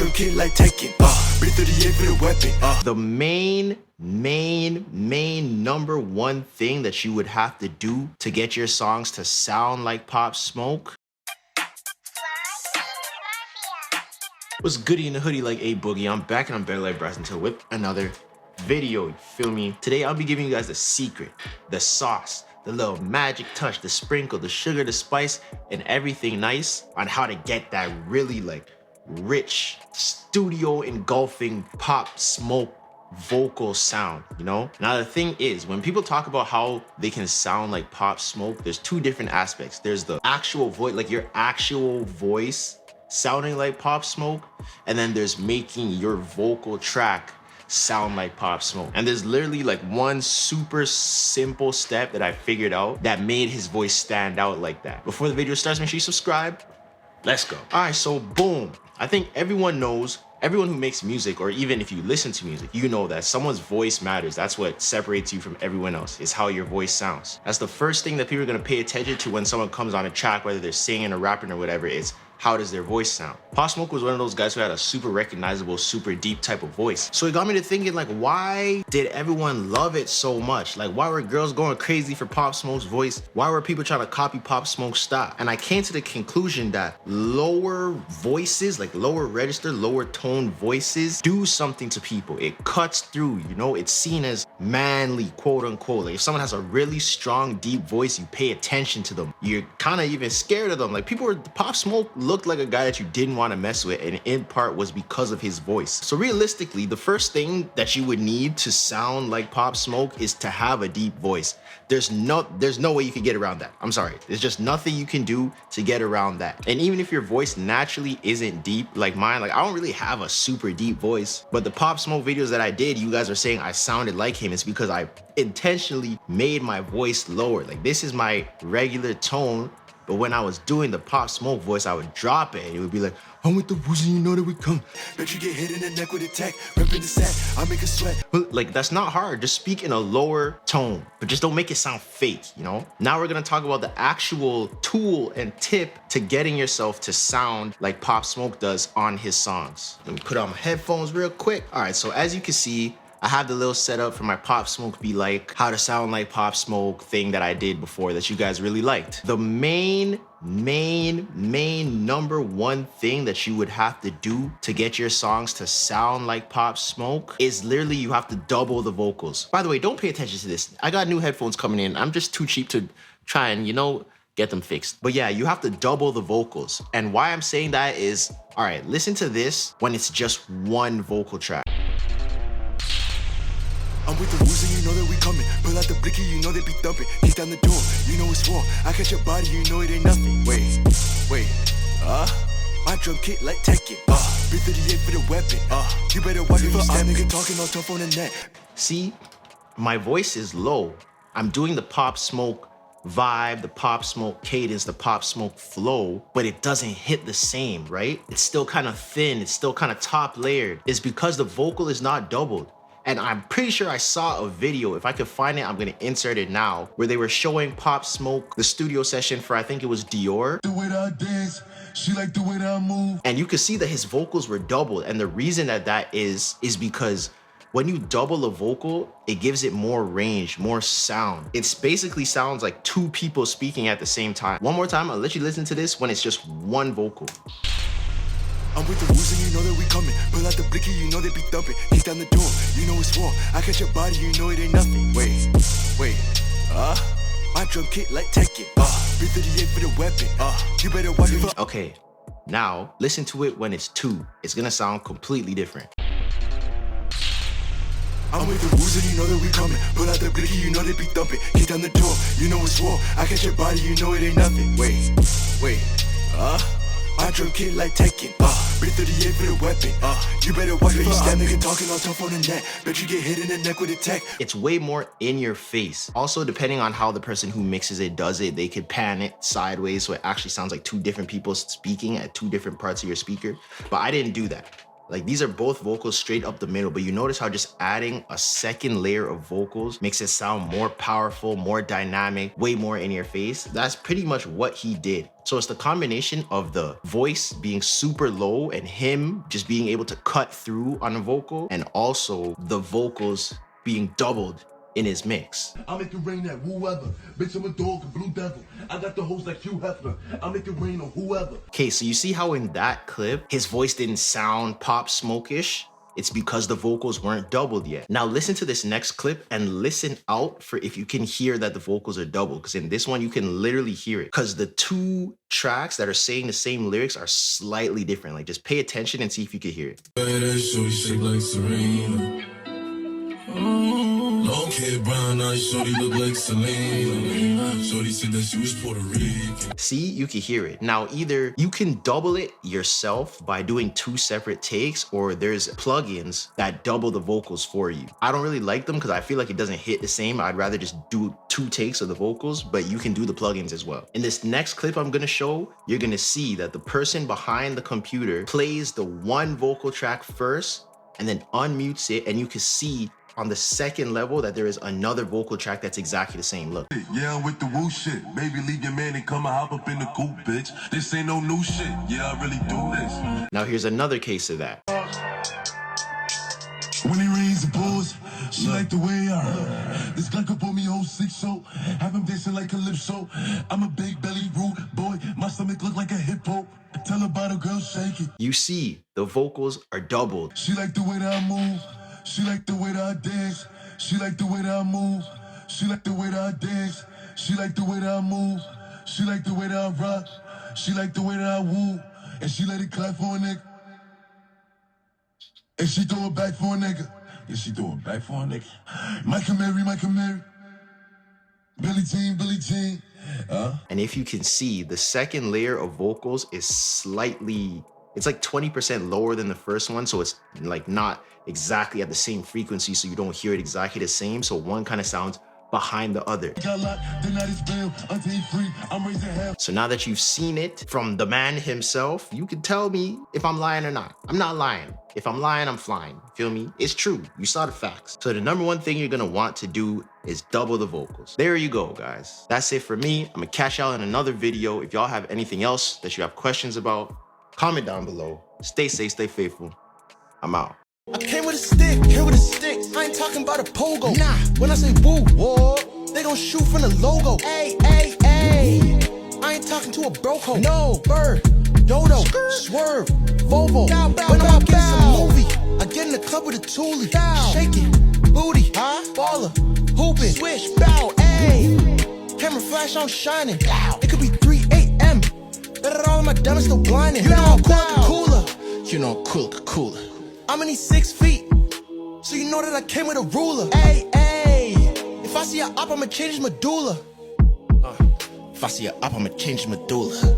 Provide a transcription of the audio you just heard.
drum kid like Tekken. Bring 38 for the weapon. The main number one thing that you would have to do to get your songs to sound like Pop Smoke. What's goody in the hoodie like A Boogie? I'm back and I'm better like Bryson to whip another video, you feel me? Today I'll be giving you guys the secret, the sauce, the little magic touch, the sprinkle, the sugar, the spice, and everything nice on how to get that really like rich, studio engulfing Pop Smoke vocal sound, you know? Now the thing is, when people talk about how they can sound like Pop Smoke, there's two different aspects. There's the actual voice, like your actual voice sounding like Pop Smoke, and then there's making your vocal track sound like Pop Smoke. And there's literally like one super simple step that I figured out that made his voice stand out like that. Before the video starts, make sure you subscribe. Let's go. All right, so boom. I think everyone knows, everyone who makes music, or even if you listen to music, you know that someone's voice matters. That's what separates you from everyone else, is how your voice sounds. That's the first thing that people are gonna pay attention to when someone comes on a track, whether they're singing or rapping or whatever, is how does their voice sound? Pop Smoke was one of those guys who had a super recognizable, super deep type of voice. So it got me to thinking, like, why did everyone love it so much? Like, why were girls going crazy for Pop Smoke's voice? Why were people trying to copy Pop Smoke's style? And I came to the conclusion that lower voices, like lower register, lower tone voices, do something to people. It cuts through, you know, it's seen as manly, quote unquote. Like if someone has a really strong, deep voice, you pay attention to them. You're kind of even scared of them. Like Pop Smoke looked like a guy that you didn't want to mess with, and in part was because of his voice. So realistically, the first thing that you would need to sound like Pop Smoke is to have a deep voice. There's no way you can get around that. I'm sorry. There's just nothing you can do to get around that. And even if your voice naturally isn't deep like mine, like I don't really have a super deep voice, but the Pop Smoke videos that I did, you guys are saying I sounded like him. It's because I intentionally made my voice lower. Like this is my regular tone. But when I was doing the Pop Smoke voice, I would drop it and it would be like, I'm with the woozy, you know that we come. Bet you get hit in the neck with a tech, reppin' the sack, I make a sweat. But like, that's not hard. Just speak in a lower tone, but just don't make it sound fake, you know? Now we're gonna talk about the actual tool and tip to getting yourself to sound like Pop Smoke does on his songs. Let me put on my headphones real quick. All right, so as you can see, I have the little setup for my Pop Smoke be like, how to sound like Pop Smoke thing that I did before that you guys really liked. The main number one thing that you would have to do to get your songs to sound like Pop Smoke is literally you have to double the vocals. By the way, don't pay attention to this. I got new headphones coming in. I'm just too cheap to try and, you know, get them fixed. But yeah, you have to double the vocals. And why I'm saying that is, all right, listen to this when it's just one vocal track. I'm with the woozy, you know that we coming. Pull out the blicky, you know they be thumping. Kick down the door, you know it's war. I catch your body, you know it ain't nothing. Wait, my drum kit like Tekken. Bring 38 for the weapon. You better watch me for a nigga talking all tough on the net. See, my voice is low. I'm doing the Pop Smoke vibe, the Pop Smoke cadence, the Pop Smoke flow, but it doesn't hit the same, right? It's still kind of thin, it's still kind of top layered. It's because the vocal is not doubled. And I'm pretty sure I saw a video, if I could find it, I'm gonna insert it now, where they were showing Pop Smoke the studio session for, I think it was Dior. The way that I dance, she like the way that I move. And you could see that his vocals were doubled. And the reason that is because when you double a vocal, it gives it more range, more sound. It's basically sounds like two people speaking at the same time. One more time, I'll let you listen to this when it's just one vocal. I'm with the woozy, you know that we coming. Pull out the blicky, you know they be thumping. Kick down the door, you know it's war. I catch your body, you know it ain't nothing. Wait, my drum kit like Tekken. Bring 38 for the weapon. You better watch me for. Okay, now listen to it when it's two. It's gonna sound completely different. I'm with the woozy, you know that we coming. Pull out the blicky, you know they be thumping. Kick down the door, you know it's war. I catch your body, you know it ain't nothing. Wait, my drum kit like Tekken. Bring 38 for the weapon. You better watch me. That nigga talking all tough on the net. Bet you get hit in the neck with a tech. It's way more in your face. Also, depending on how the person who mixes it does it, they could pan it sideways so it actually sounds like two different people speaking at two different parts of your speaker. But I didn't do that. Like these are both vocals straight up the middle, but you notice how just adding a second layer of vocals makes it sound more powerful, more dynamic, way more in your face. That's pretty much what he did. So it's the combination of the voice being super low and him just being able to cut through on a vocal, and also the vocals being doubled in his mix. I'll make it rain at whoever. Bitch, I'm a dog, a blue devil. I got the hoes like Hugh Hefner. I'll make it rain on whoever. Okay, so you see how in that clip, his voice didn't sound Pop Smoke-ish? It's because the vocals weren't doubled yet. Now listen to this next clip and listen out for if you can hear that the vocals are doubled, because in this one, you can literally hear it, because the two tracks that are saying the same lyrics are slightly different. Like just pay attention and see if you can hear it. Long hair, brown eyes, shorty look like Selena. Shorty said that she was Puerto Rican. See, you can hear it. Now, either you can double it yourself by doing 2 separate takes, or there's plugins that double the vocals for you. I don't really like them because I feel like it doesn't hit the same. I'd rather just do 2 takes of the vocals, but you can do the plugins as well. In this next clip I'm gonna show, you're gonna see that the person behind the computer plays the one vocal track first and then unmutes it, and you can see on the second level that there is another vocal track that's exactly the same. Look. Yeah, I'm with the woo shit. Baby, leave your man and come and hop up in the coupe, bitch. This ain't no new shit. Yeah, I really do this. Now here's another case of that. When he rains the balls, she like the way I heard. This guy could put me on 6 show, have him dancing like Calypso. I'm a big belly rude boy, my stomach look like a hippo. Tell her about a girl shake it. You see, the vocals are doubled. She like the way that I move. She like the way that I dance. She like the way that I move. She like the way that I dance. She like the way that I move. She like the way that I rock. She like the way that I woo. And she let it clap for a nigga. And she throw it back for a nigga. Yeah, she throw it back for a nigga. Michael Mary. Billie Jean. And if you can see, the second layer of vocals is slightly, it's like 20% lower than the first one. So it's like not exactly at the same frequency, so you don't hear it exactly the same. So one kind of sounds behind the other. So now that you've seen it from the man himself, you can tell me if I'm lying or not. I'm not lying. If I'm lying, I'm flying. Feel me? It's true. You saw the facts. So the number one thing you're gonna want to do is double the vocals. There you go, guys. That's it for me. I'm gonna catch y'all in another video. If y'all have anything else that you have questions about, comment down below. Stay safe, stay faithful. I'm out. I came with a stick. I ain't talking about a pogo. Nah, when I say woo, whoa, they gon' shoot from the logo. Ay. I ain't talking to a broco. No, bird, dodo, swerve, Volvo. When I'm out getting some movie, I get in the club with a toolie. Shake it, booty, baller, hooping, swish, bow, ay. Camera flash on shining. It could be 3 a.m. Better all of my diamonds still blinding. You know I'm cooler. You know I'm cooler. I'm in these 6 feet, so you know that I came with a ruler. Ay. If I see a op, I'ma change his medulla. If I see a op, I'ma change his medulla.